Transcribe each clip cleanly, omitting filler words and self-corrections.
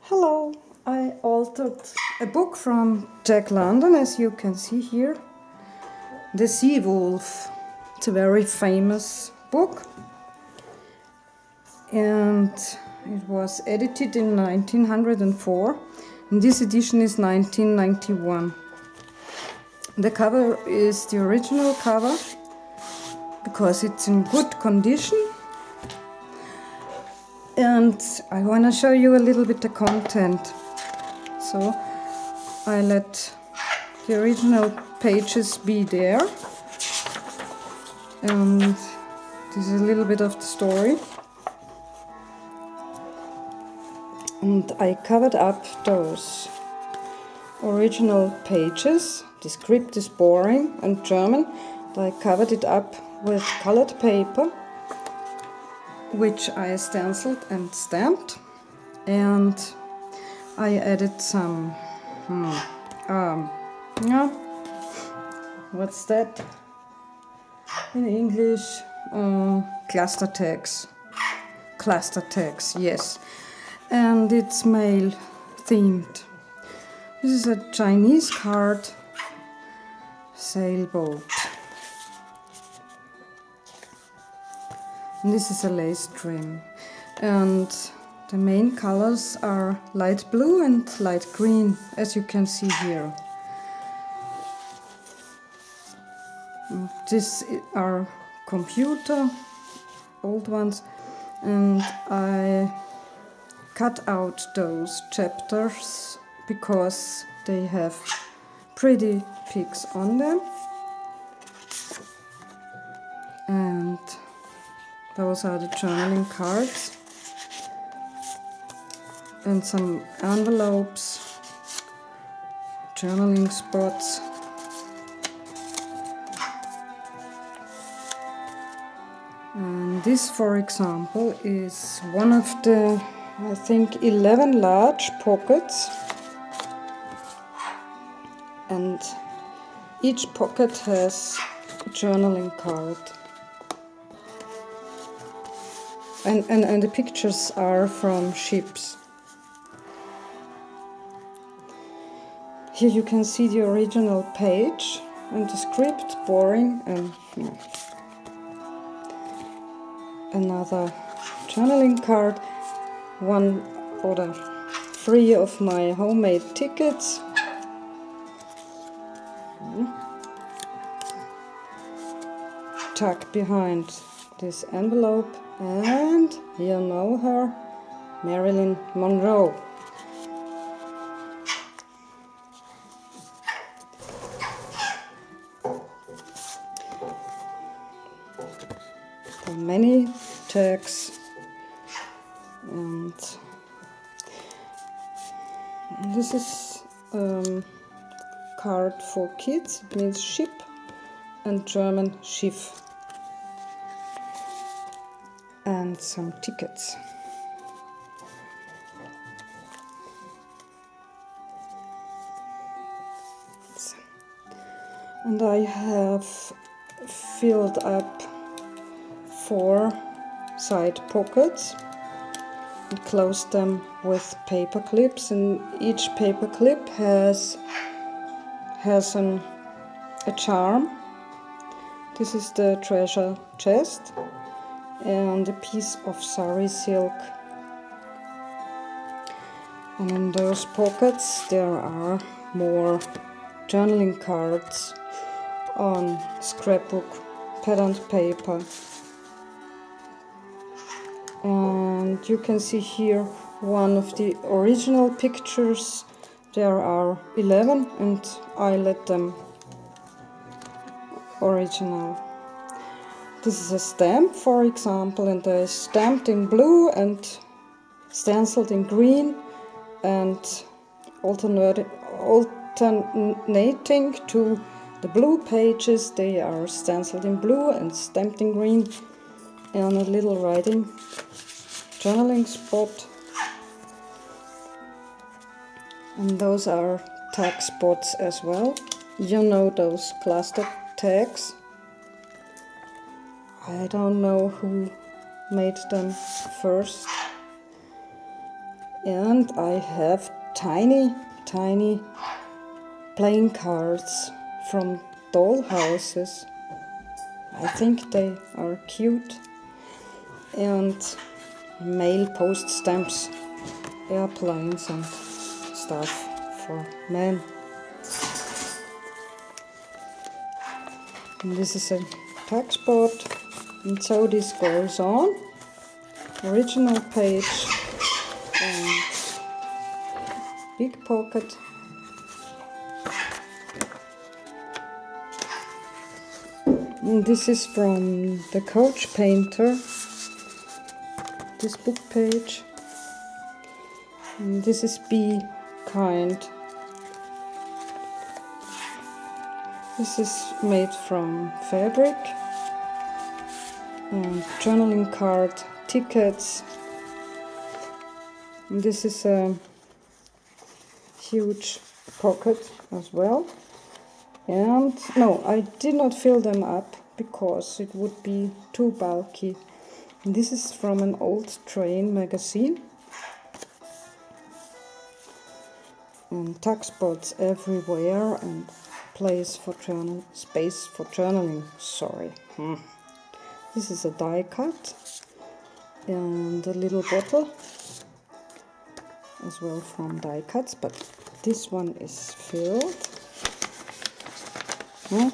Hello, I altered a book from Jack London, as you can see here. The Sea Wolf. It's a very famous book. And it was edited in 1904. And this edition is 1991. The cover is the original cover because it's in good condition. And I want to show you a little bit the content. So I let the original pages be there. And this is a little bit of the story. And I covered up those original pages. The script is boring and German. I covered it up with colored paper, which I stenciled and stamped, and I added some what's that in English? Cluster tags, yes, and it's male themed. This is a Chinese card sailboat. And this is a lace trim, and the main colors are light blue and light green, as you can see here. These are computer, old ones, and I cut out those chapters because they have pretty pics on them. And those are the journaling cards and some envelopes, journaling spots. And this, for example, is one of the, I think, 11 large pockets. And each pocket has a journaling card. And the pictures are from ships. Here you can see the original page and the script, boring, and another journaling card, one or three of my homemade tickets. Tucked behind this envelope. And you know her, Marilyn Monroe. There are many tags, and this is card for kids. It means ship and German Schiff. And some tickets. And I have filled up 4 side pockets and closed them with paper clips, and each paper clip has a charm. This is the treasure chest and a piece of sari silk. And in those pockets there are more journaling cards on scrapbook patterned paper. And you can see here one of the original pictures. There are 11 and I let them original. This is a stamp, for example, and they're stamped in blue and stenciled in green, and alternating to the blue pages, they are stenciled in blue and stamped in green, and a little writing journaling spot. And those are tag spots as well. You know those cluster tags. I don't know who made them first. And I have tiny playing cards from doll houses. I think they are cute. And mail post stamps, airplanes and stuff for men. And this is a tax board, and so this goes on. Original page and big pocket. And this is from the Coach Painter, this book page. And this is Be Kind. This is made from fabric. And journaling card, tickets. And this is a huge pocket as well. And no, I did not fill them up because it would be too bulky. And this is from an old train magazine. And tuck spots everywhere and space for journaling. Sorry. This is a die cut and a little bottle as well from die cuts, but this one is filled. No,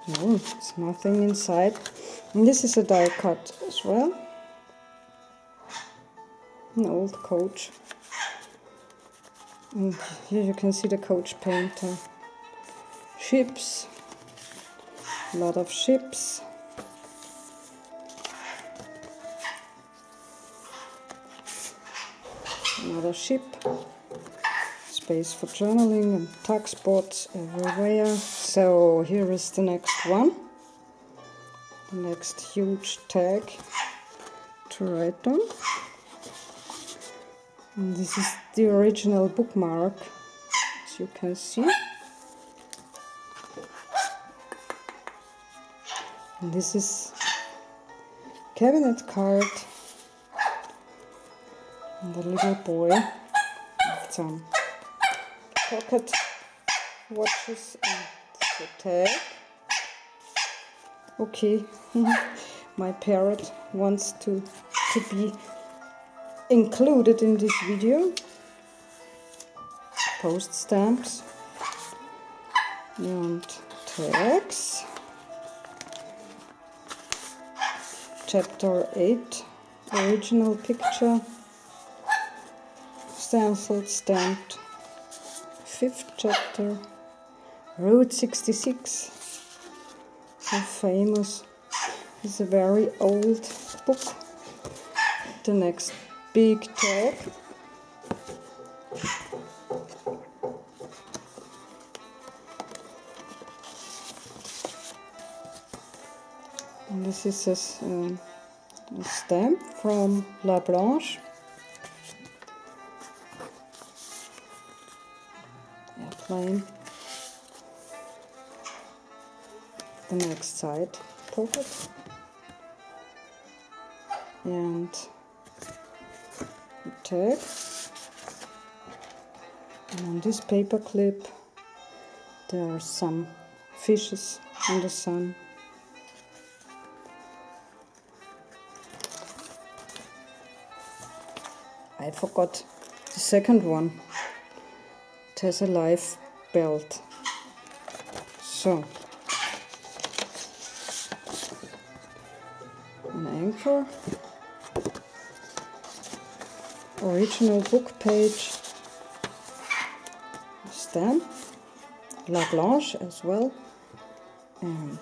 there's nothing inside. And this is a die cut as well. An old Coach. And here you can see the Coach Painter. Ships. A lot of ships. Another ship. Space for journaling and tuck spots everywhere. So here is the next one. The next huge tag to write on. And this is the original bookmark, as you can see. And this is cabinet card. And the little boy with some pocket watches and the tag. Okay, my parrot wants to be included in this video. Post stamps and tags. Chapter 8, original picture. Stenciled, stamped. 5th chapter. Route 66. So famous. It's a very old book. The next big tag. And this is a stamp from La Blanche. Airplane. The next side pocket. And tag. And on this paper clip there are some fishes in the sun. I forgot the second one. It has a life belt. So an anchor. Original book page, stamp, La Blanche as well, and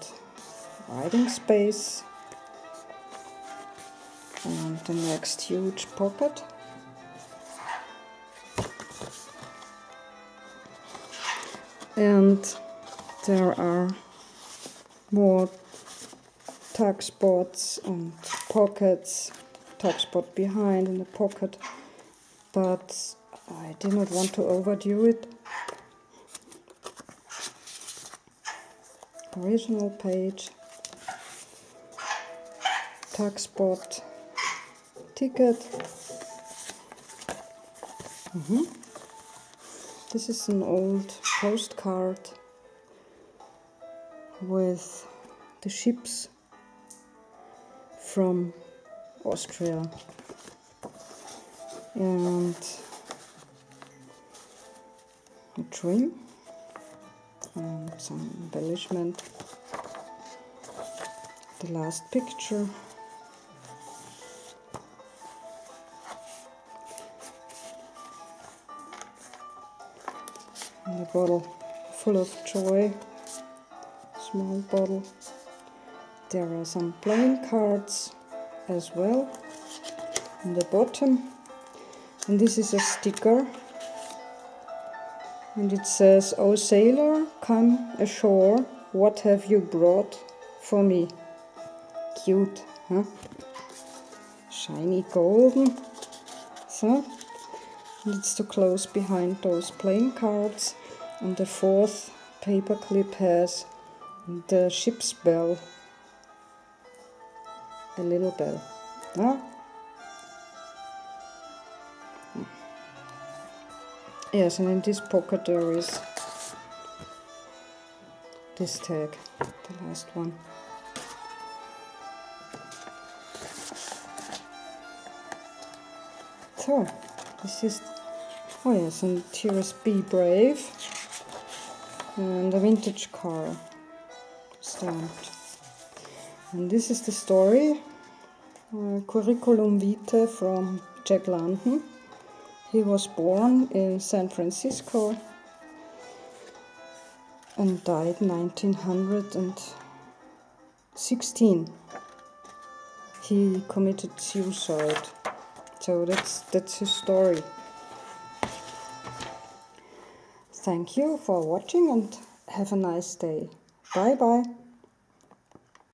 writing space, and the next huge pocket. And there are more tuck spots and pockets, tuck spot behind in the pocket. But I did not want to overdo it. Original page, tuck spot, ticket, This is an old postcard with the ships from Austria and a trim and some embellishment. The last picture. And a bottle full of joy, small bottle. There are some playing cards as well on the bottom. And this is a sticker. And it says, "Oh sailor, come ashore, what have you brought for me?" Cute, huh? Shiny golden. So, and it's to close behind those playing cards. And the fourth paper clip has the ship's bell. A little bell. Huh? Yes, and in this pocket there is this tag, the last one. So, this is, oh yes, and here is Be Brave, and a vintage car stamped. And this is the story, curriculum vitae from Jack London. He was born in San Francisco and died 1916. He committed suicide. So that's his story. Thank you for watching and have a nice day. Bye bye.